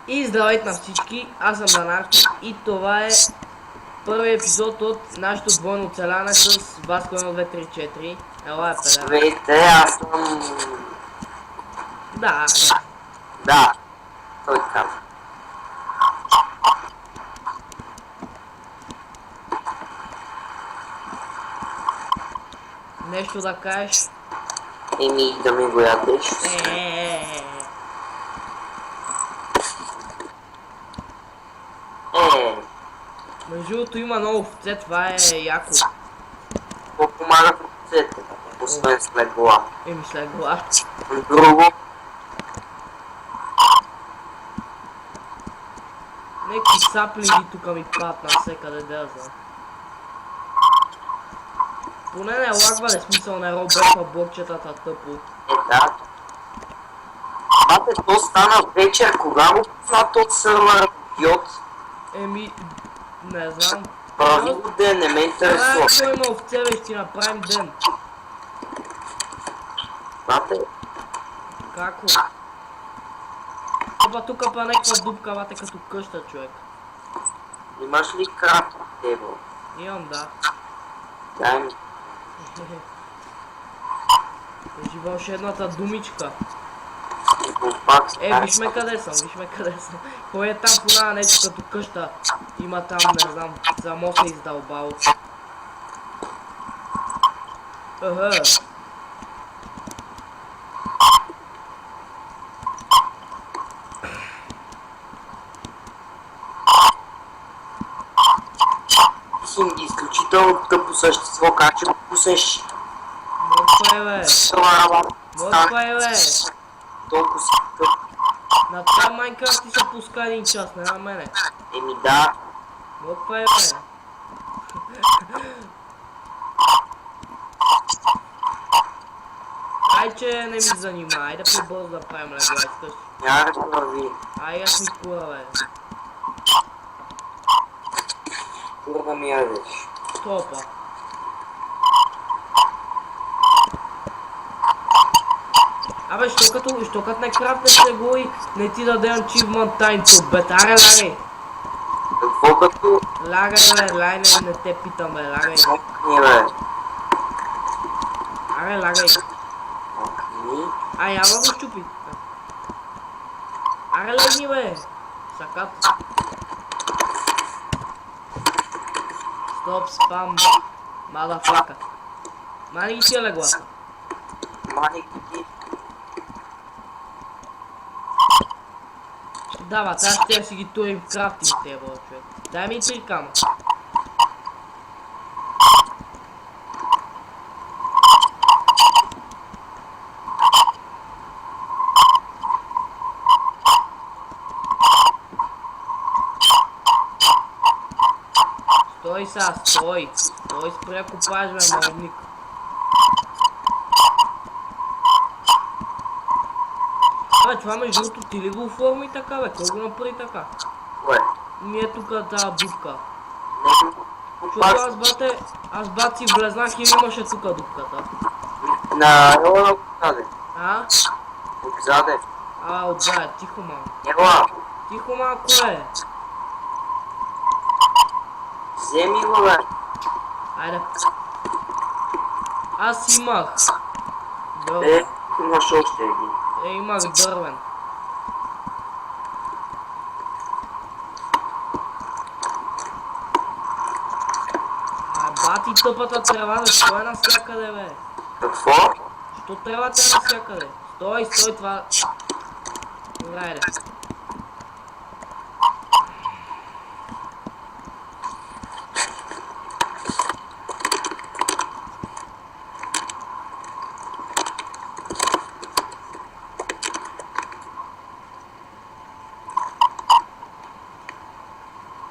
И здравейте на всички, аз съм Данарко и това е първият епизод от нашето двойно оцеляване с Васко 1, 2, 3, 4. Ела е, педера. Здравейте, аз съм... Да, Да, той каза. нещо да кажеш? Еми, да ми го ядеш. Между другото има много овце, това е яко. Какво помагат овцете? Освен слегла. Еми след глава. Друго, Неки сапли тука ми падат навсекъде, да я знам. Поне не лагва, не смисъл не робеха блокчетата тъпо. да. Бате, то стана вечер, кога го пусна този сървър, идиот? Еми, не знам. Прави го ден, не ме интересува. Ако има овце, бе, ще ти направим ден. Бате, Како? Опа, тука па някаква дупка, бате, като къща, човек. имаш ли крат, Ево? Имам, да. Дай ми. Кажи вълшебната думичка. Пак Виж ме къде съм, виж ме къде съм. Кой е там по една нещо като къща? Има там, не знам, само се издълбал. Си изключително тъпо същество, как ще го пуснеш? Мъртва е, бе. Това Мъртва е, бе. толкова си тъп. На това Майнкрафт ти се пуска един час, не на мене. Еми да, Мъртва е, бе. Ай, че не ми занима, айде по-бързо да правим легла, искаш. няма да върви. Ай, аз ми кура, бе. Курва ми ядеш. Топа. Абе, що като не крафтеш легло и не ти даде achievement time to бе, аре, лагай. Какво като... Лагай, бе, лагай, не те питам, бе, лагай. Мокни, бе. Аре, лагай. Мокни. Ай, ама го щупи. Аре, легни, бе. Сакат. Стоп, спам. Мадафака. Мани ги тия леглата. Маник ти. Да, бе, аз ще си ги турим в крафтинг тези бъл, човек. Дай ми 3 кама. Стой са, стой. Стой спря копаш, бе, морник. Абе, това между другото ти ли го оформи така, бе? Кой го направи така? Кое? Ми е тука тази дупка. Не го... Защото аз бат си влезнах и имаше тука дупката. На... Ела отзаде. А? Отзаде. Отзад, тихо малко. Ела. Тихо малко, бе. Вземи го, бе. Айде. Аз имах. Дървен. Имаш още един. Имах дървен. Бати тъпата трева, бе, стой навсякъде, бе. Какво? Що тревата е навсякъде? Стой, това... Айде.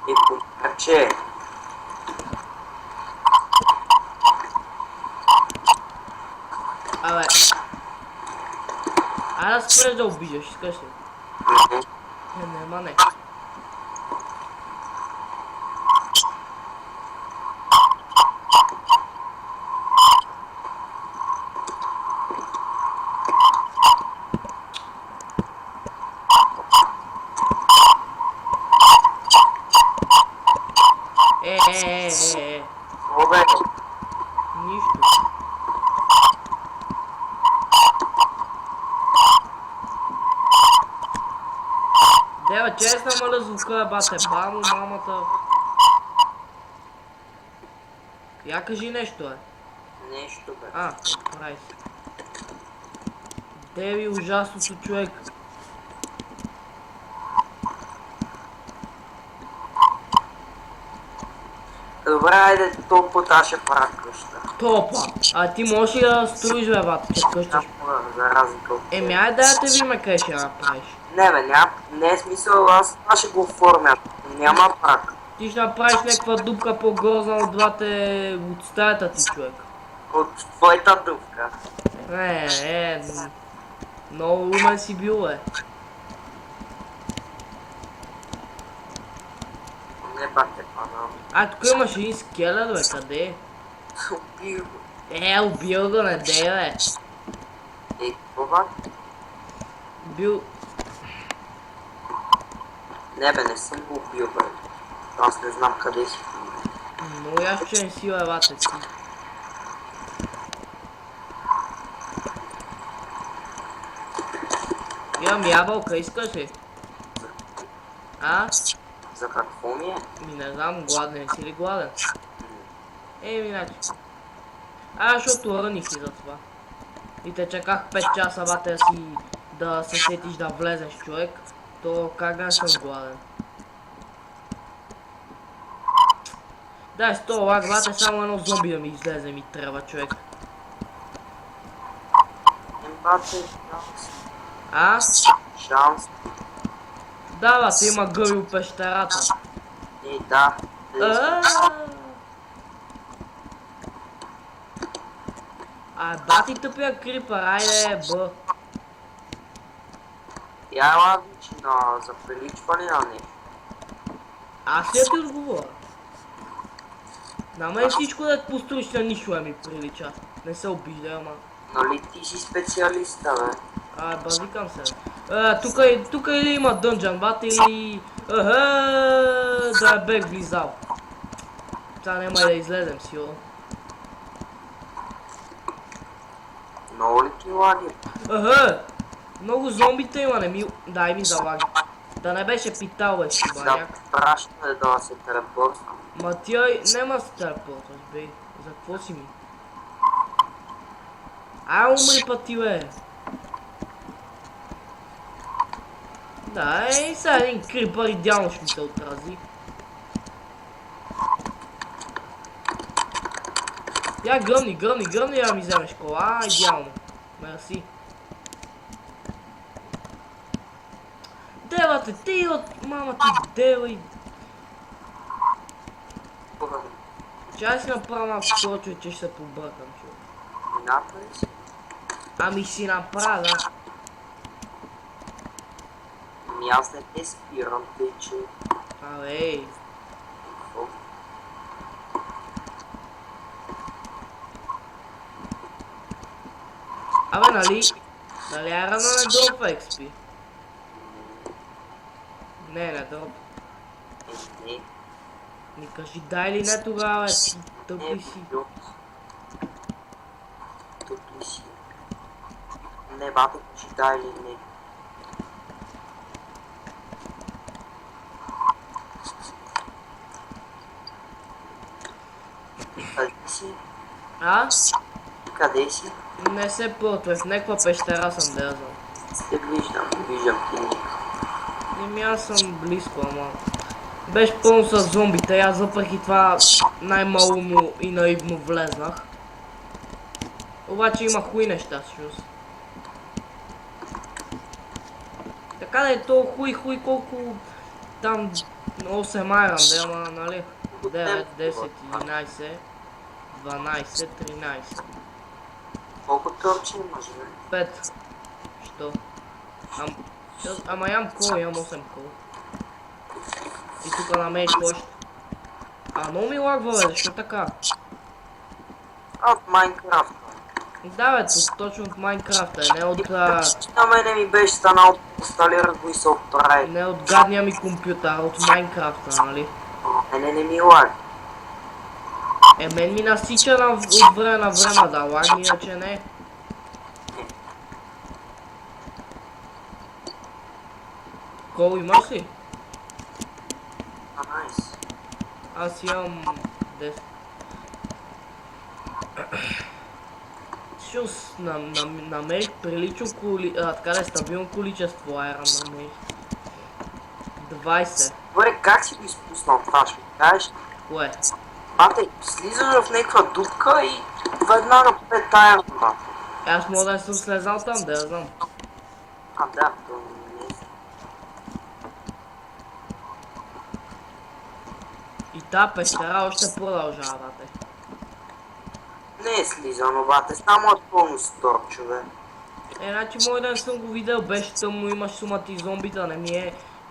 И помаче. Абе. Айде да спреш да обиждаш, искаш ли? Нема не. Дева, честно намаля звука, бате, бамо, мамата. Я кажи нещо, е. Нещо бе. Прави се. Деви, ужасното, човек. Добре, айде този път аз ще правя къща. Топа. А ти можеш ли да строиш, бе, бате, че къщаш? За разлика от Еми, айде да те видим къде ще направиш. Не бе, не е смисъл, аз ще го оформя. Няма прак. Ти ще направиш някаква дупка по-грозна от двата, от стаята ти, човек. От твоята дупка. Много умен си бил, бе. Не бате, пана. Тук имаш един скелет, бе, къде е? Убил го. Убил го, не дей, бе. Това? Бил... Не бе, не съм го убил, бе. Аз не знам къде си. Много ясно, че не си, бе, бате ти. Имам ябълка, искаш ли? За какво ми е? Не знам, гладен си ли гладен? Иначе. Защото ръних и за това. И те чаках 5 часа, бате, да се сетиш да влезеш, човек. То как да съм гладен? Дай 100 лак, бате, само едно зомби да ми излезе ми трябва, човек. Бате, шанс. Шанс. Да, бате, има гъби в пещерата. Да. Бати тъпия крипър, айде, б. Я ладничина, за приличване на нещо. Аз ли ти отговоря? На мен всичко да построиш на нищо ми прилича. Не се обиждай, ама. Нали ти си специалиста, бе? Базикам се. Тук или има дънджан, бат, или... да бех влизал. Сега няма да излезем, сигурно. Много ли ти лаги? Много зомбите има, не ми... Дай ми залаги. Да не беше питал, бе, шибаняк. Страшно е да се телепортвам. Ма тя нема се телепортваш, бе. За какво си ми? Умри пъти, бе. Да, сега един крипър идеално ще ми се отрази. Я гръмни, да ми вземеш кола, идеално. Мерси. Девате, ти от мама ти девай. Чай си направя малко скоро, че ще се побъркам, човек. Направи си? Ами си направя, да. Ами аз не те спирам, тъй че... Ей. Какво? Нали Арана не дропва XP? Не дропва. Не. Ми кажи дай ли не тогава, ти тъпи си. Тъпи си. Не, бате, кажи дай ли не. Къде си? Къде си? Не се плътвай, в някаква пещера съм дезал. Те виждам ти. Еми аз съм близко, ама... Беше пълно с зомбите, аз въпреки това най-малумно и наивно влезнах. Обаче има хуй неща, всъщност. Така да е то хуй колко... Там 8 айран, да, ама нали? 9, 10, 11, 12, 13. Колко торчи имаш, бе? 5. Що? Ама имам 8 кол. И тук намерих още. Много ми лагва, бе, защо така? От Майнкрафт. Да, бе, точно от Майнкрафта, не от... На мене ми беше станал инсталират го и се оправи. Не от гадния ми компютър, от Майнкрафта, нали? Мене не ми лаг. Мен ми насича от време на време да лаги, иначе не. Кол имаш ли? 12. Аз имам 10. Всъщност намерих прилично така да е стабилно количество айрон намерих. 20. Добре, как си го изпуснал това, ще ми кажеш? Кое? Бате, слизаш в някаква дупка и веднага 5 айрон, бате. Аз мога да не съм слезал там, да я знам. А, да, то не е. И та пещера още продължава, бате. Не е слизано, бате, само е пълно стор, човек. Значи мой да не съм го видел, беше тъмно, имаш сумата и зомбита,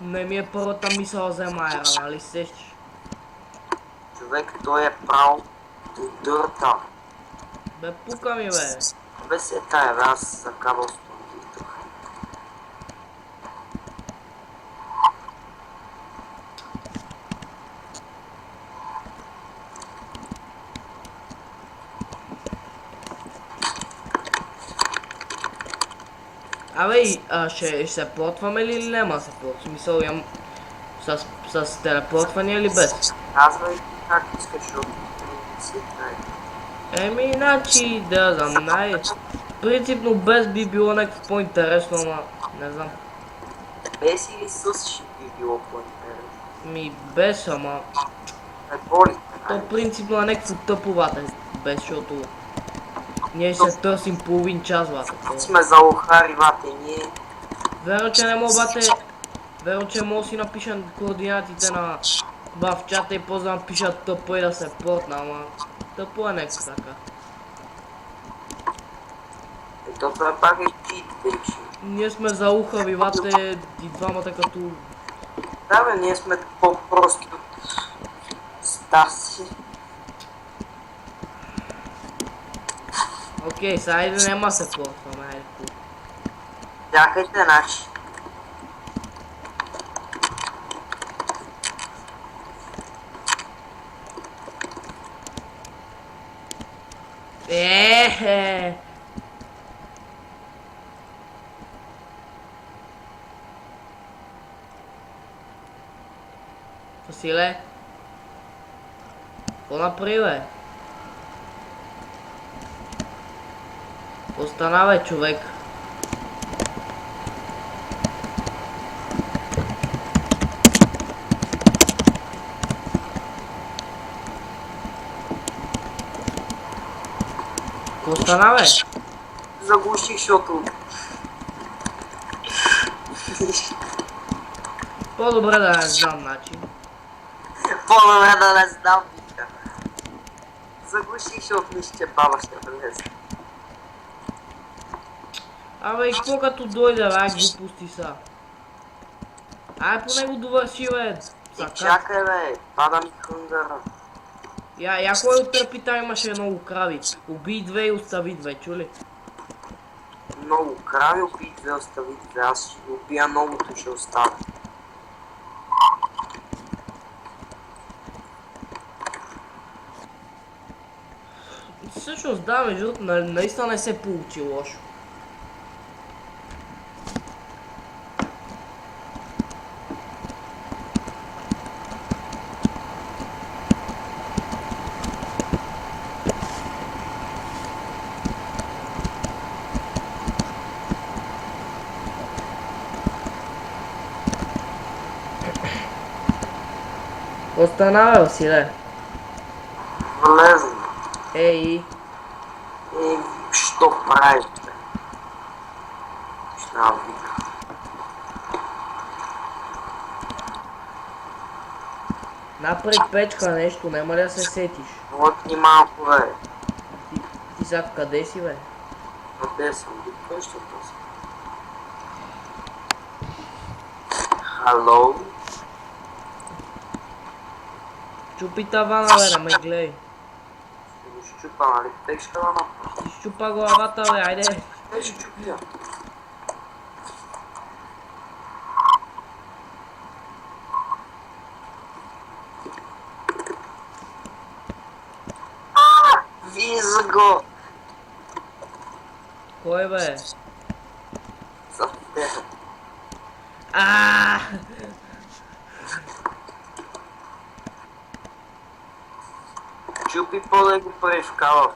не ми е първата мисъл да взема айра, нали сещаш? Човек, той е прав до дърта. Бе, пука ми, бе. Бе се тая, бе, аз за кабелството ги тук. Абе, ще се плотваме ли или няма да се плотваме? В смисъл, имам с телепортване или без? Казвай как искаш, защото не си тая. Значи, да знам, принципно без би било някакво по-интересно, ама не знам. Без или с ще би било по-интересно. Без, ама Какво ли? то принципно е някакво тъповата без, защото ние ще се търсим половин час, бате. Сме за лохари, бате, ние. Верно, че не мога, бате, верно, че мога да си напиша координатите в чата и после да напиша тъпо и да се портна, ама тъпо е някакво така. Ето това пак е чит, беше. Ние сме заухави, бате, и двамата като... Да, бе, ние сме по-прости от Стаси. Окей, сега айде няма да се портваме, айде. Чакайте, значи. Василе? Какво направи, бе? Остана, бе, човек. Какво стана, бе? Заглуших, защото... По-добре да не знам, значи. По-добре да не знам, вика. Заглуших, защото мисля, че баба ще влезе. Абе, и какво като дойде, бе, глупости са? Ай, поне го довърши, бе. И чакай, бе, пада ми хънгъра. Я кой отърпи, там имаше много крави. Убий две и остави две, чули? Много крави, убий две, остави две. Аз ще ги убия многото, ще оставя. Всъщност да, между другото, наистина не се получи лошо. Остана, бе, Василе. Влезна. Ей. Що правиш, бе? Ще навика. Напред печка нещо, няма ли да се сетиш? Вот ни малко, бе. Ти сега къде си, бе? Къде съм? До къщата съм. Хало? Чупи тавана, бе, не ме гледай. Ще го щупа, нали? Печка да направи. Ти щупа главата, бе, айде. Те ще чупя. Виж го! Кой, бе? За теб. А! Чупи по-да го прави в кала.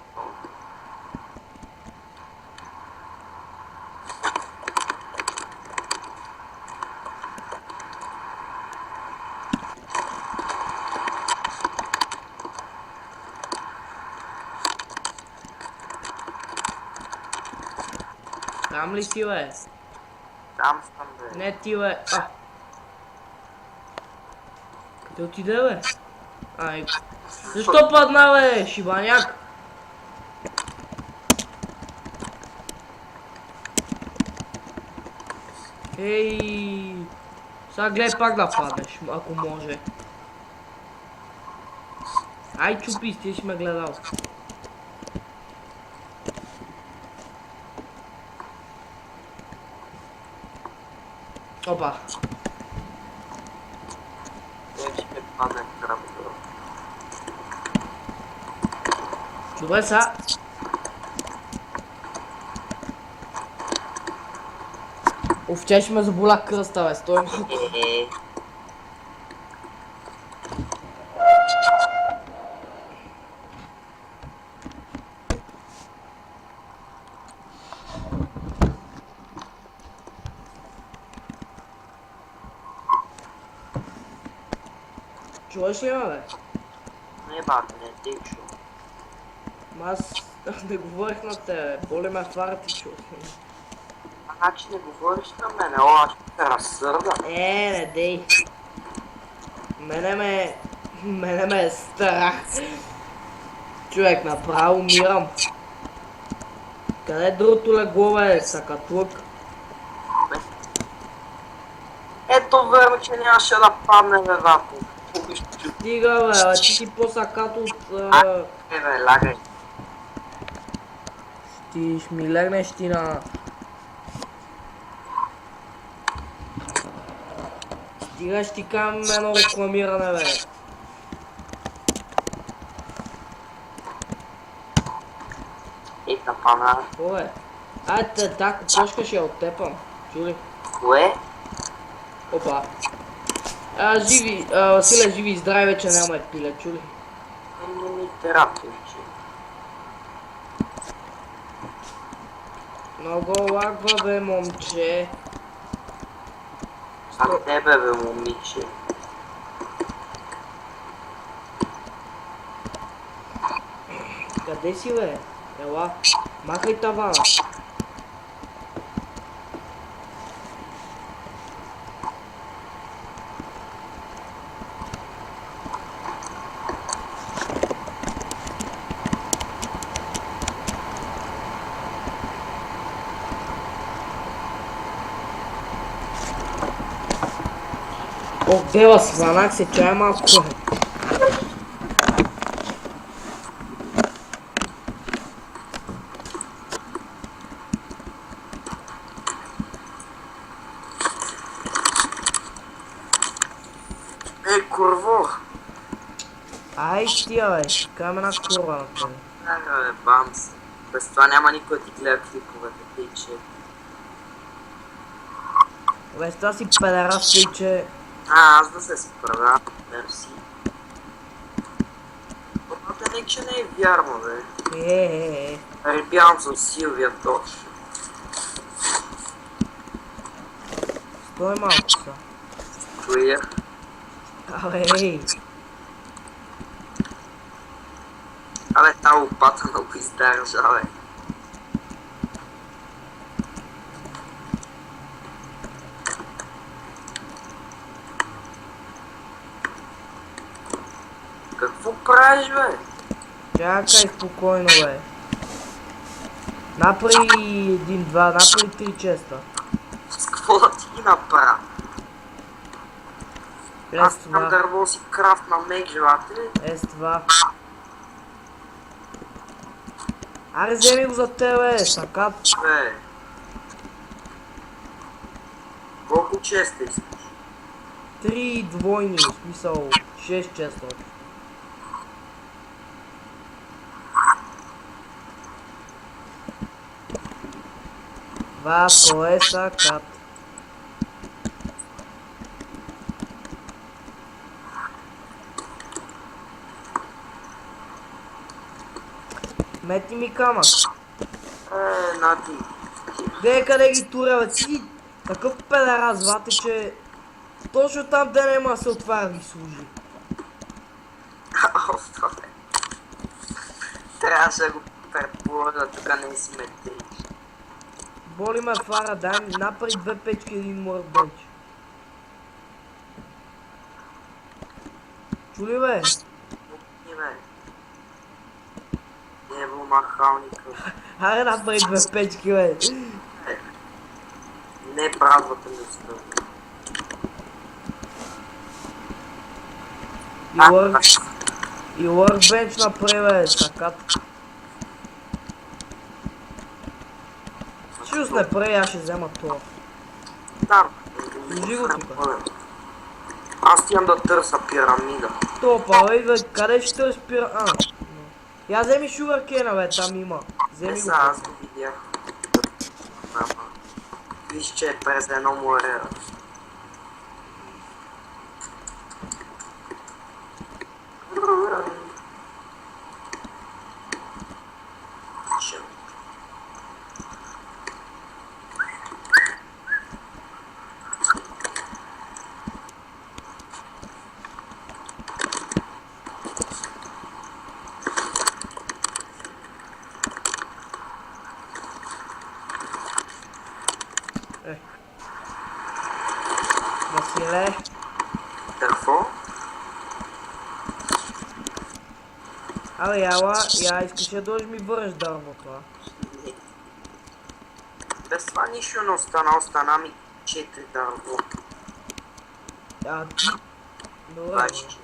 Там ли си, бе? Там съм, бе. Не ти, бе. А. Къде отиде, бе? Ай. Защо падна, бе, шибаняк? Ей. Сега гледай пак да паднеш, ако може. Ай, чупи, ти си ме гледал. Опа. Той ще падне в работа. Добре, сега. Овче, ще ме заболя кръста, бе, стой малко. Чуваш ли ме, бе? Не, бат, не те чу. Аз не говорих на тебе, боли ме твара ти чу. Значи не говориш на мене, о, аз ще те разсърда. Не дей. Мене ме е страх. Човек, направо умирам. Къде е другото легло, бе, сакатлък? Ето време, че нямаше да падне, бе, вако. Стига, бе, ти си по-сакат от... Бе, лагай. Ти ще ми легнеш ти на... Стига, ще ти кам едно рекламиране, бе. И капана. Какво е? Айде, тако, кошка ще я оттепам. Чули? Кое? Опа. Василе, живи и здрави, вече няма пиле, чули? Не ми терапевче. Много лагва, бе, момче. А тебе, бе, момиче. Къде си, бе? Ела, махай тавана. Ох, дева, сванах се, чай малко. Курво! Ай, тия, бе, кам една курва на тебе. Бе, бамс. Без това няма никой да ти гледа клиповете, тъй че... Бе, с това си педерас, тъй че... Аз да се справя, мерси. Това не, че не е вярно, бе. Ребявам съм Силвия точно. Стой малко са. Чуя. Абе, ей. Абе, тази лопата много издържа, бе. Какво правиш, бе? Чакай спокойно, бе. Направи един-два, направи 3 честа. С какво да ти ги направя? Аз там С2, дърво си крафт на мег, желате ли? С2. Аре, вземи го за тебе, сакат. Бе. Колко честа искаш? 3 двойни, в смисъл 6 честа. Васко е сакат. Мети ми камък. Нати. Гледай къде ги туря, бе. Ти такъв педераз, вате, че точно там да нема се отваря ги служи. Оставе. Трябваше да го предположа, тук не си метрич. Боли ме фара, дай ми напри 2 печки и 1 морбеч. Чули бе? Не бе. Не е бил махалника. Аре напри 2 печки, бе. Не празвата ми стъпа. И workbench напри, бе, сакат. Чус не прави, аз ще взема това. Там. Служи го тука. Аз имам да търся пирамида. Топа, бе, бе, къде ще те спира? А, я вземи шугаркена, бе, там има. Не Вземи са, го. аз го видях. Виж, че е през едно море. Василе, Какво? абе, я искаш да дойдеш ми върнеш дървото, а? Без това нищо не остана, остана ми 4 дърво. А ти... Добре, бе. Бачи.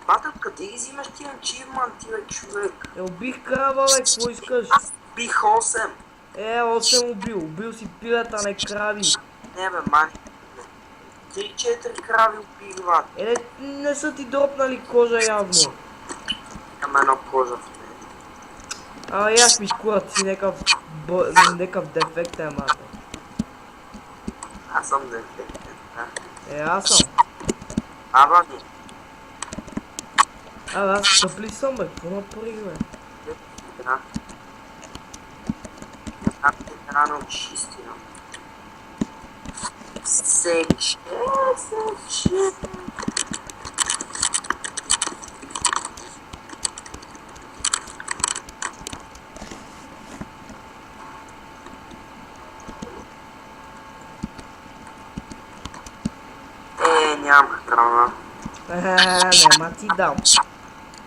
Бата, къде ги взимаш тия ачивманти, бе, човек? Убих крава, бе, какво искаш? Аз бих 8. 8 убил. Убил си пилета, не крави. Не бе, мани. 3-4 крави убих, бат. Не са ти дропнали кожа явно. Имам едно кожа в нея. Аз ми скурат си некъв дефект е, мате. Аз съм дефектен, да. Аз съм. Аба ми. Аз тъпли съм, бе, какво направих, бе? Да. Аз те рано чистина. Сече. Нямам храна. Нема ти дам.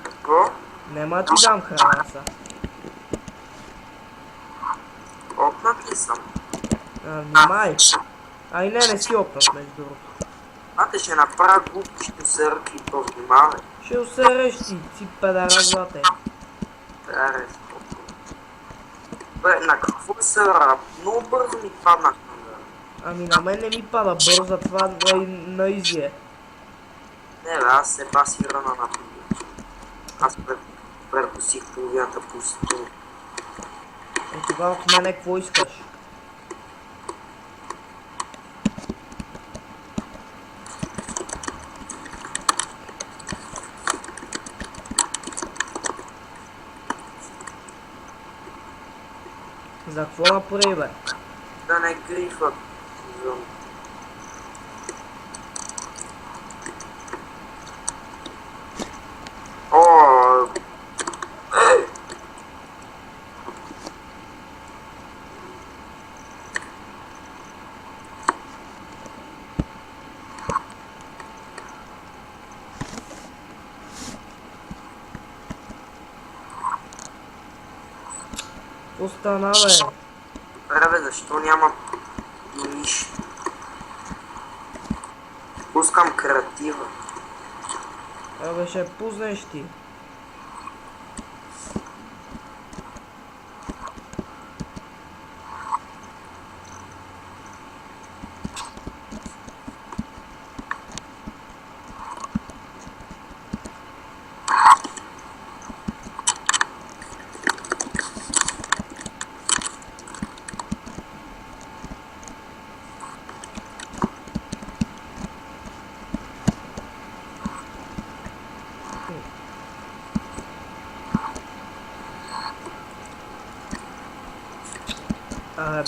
Какво? Нема ти дам храна са. Опнат ли съм? Внимай. Не си опнат, между другото. Ате ще направя глупи, ще се ръки, то внимавай. Ще усереш си педара злате. Аре, бе, на какво се раб? Много бързо ми паднах на На мен не ми пада бързо, това на изи е. Не бе, аз се баси рана на пили. Аз прекусих половината пустиня. Тогава от мене какво искаш? За какво направи, бе? Да не грифат. О, Остана, бе. бе, защо няма нищо? Пускам креатива. Абе, ще пуснеш ти.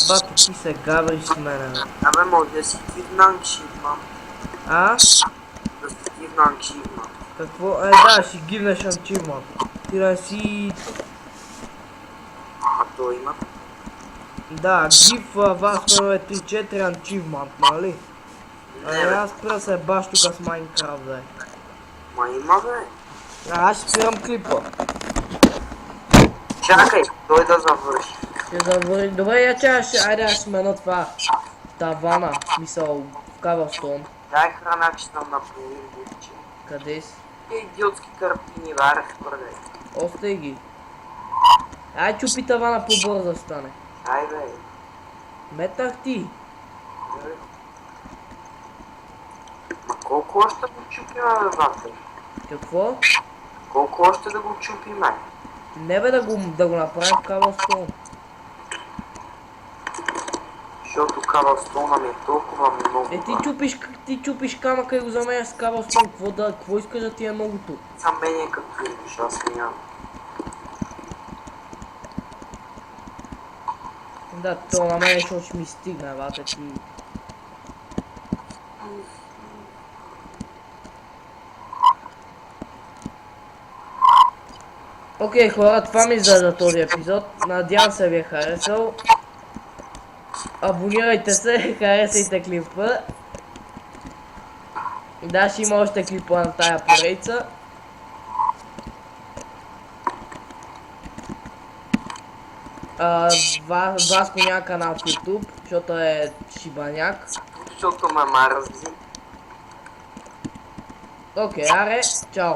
бати, ти се гавриш с мене, бе. Абе, може да си кивнан чивман. А? Да си кивнан чивман. Какво? Да, ще гивнеш achievement. Ти не си... А то има. Да, give вас 3-4 achievement, нали? Не, бе. Аз спира се баш тук с Майнкрафт, бе. Ма има, бе. Аз ще спирам клипа. Чакай, той да завърши. Ще завърши. Добре, я чаш, айде аз смена това. Тавана, смисъл, в Кавърстоун. Дай храна, че съм наполовин бутче. Къде си? Идиотски картини, варях твърде. Остай ги. Ай, чупи тавана по-бързо да стане. Ай, бе. Метах ти. Ма колко още го чупим, бе, бате? Какво? Колко още да го чупим, бе? Не бе да го направим в Кавърстоун. Защото Кавърстоуна ми е толкова много. Ти чупиш камъка и го заменяш с Кавърстоун. Какво искаш да ти е многото? За мен е като искаш, аз нямам. Да, то на мен защото ще ми стигне, бате ти. Окей, хора, това ми за този епизод. Надявам се ви е харесал. Абонирайте се, харесайте клипа. Да, ще има още клипа на тая поредица. Васко няма канал в YouTube, защото е шибаняк. Защото ме марзи. Окей, аре, чао.